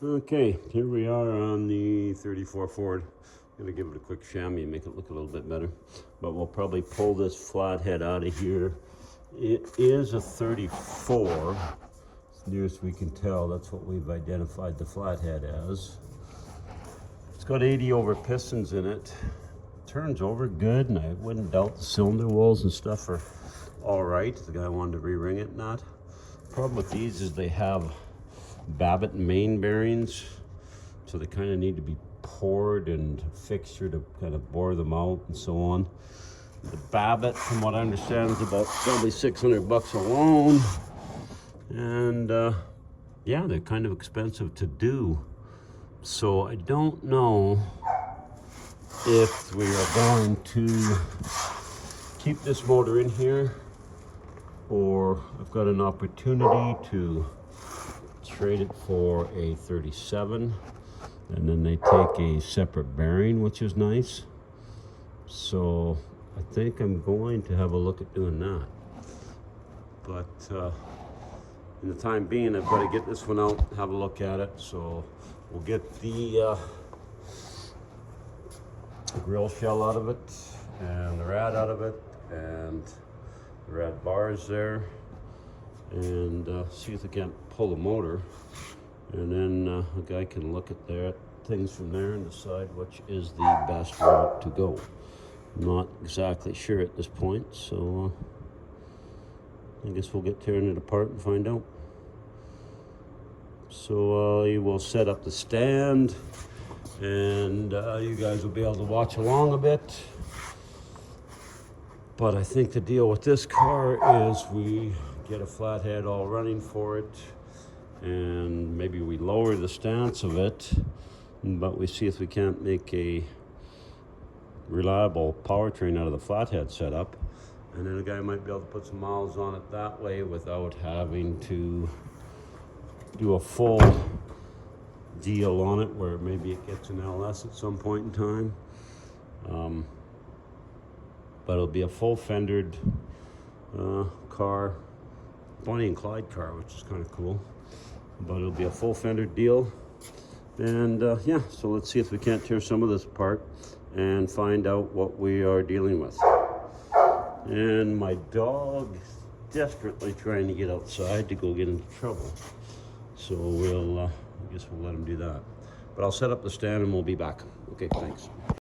Okay, here we are on the 34 Ford. I'm gonna give it a quick chamois, make it look a little bit better. But we'll probably pull this flathead out of here. It is a 34, as near as we can tell. That's what we've identified the flathead as. It's got 80 over pistons in it. Turns over good, and I wouldn't doubt the cylinder walls and stuff are all right. The guy wanted to re-ring it, not. Problem with these is they have Babbitt main bearings, so they kind of need to be poured and fixtured to kind of bore them out and so on. The Babbitt, from what I understand, is about probably $600 alone, and yeah, they're kind of expensive to do. So I don't know if we are going to keep this motor in here, or I've got an opportunity to trade it for a 37, and then they take a separate bearing, which is nice. So I think I'm going to have a look at doing that. But in the time being, I've got to get this one out, have a look at it. So we'll get the grill shell out of it, and the rad out of it, and the rad bars there, and see if I can't pull the motor, and then a guy can look at their things from there and decide which is the best route to go. I'm not exactly sure at this point, so I guess we'll get tearing it apart and find out. So you will set up the stand, and you guys will be able to watch along a bit. But I think the deal with this car is we get a flathead all running for it, and maybe we lower the stance of it, but we see if we can't make a reliable powertrain out of the flathead setup, and then a guy might be able to put some miles on it that way without having to do a full deal on it where maybe it gets an LS at some point in time. But it'll be a full fendered car, Bonnie and Clyde car, which is kind of cool. But it'll be a full fendered deal. And yeah, so let's see if we can't tear some of this apart and find out what we are dealing with. And my dog is desperately trying to get outside to go get into trouble. So we'll, I guess we'll let him do that. But I'll set up the stand and we'll be back. Okay, thanks.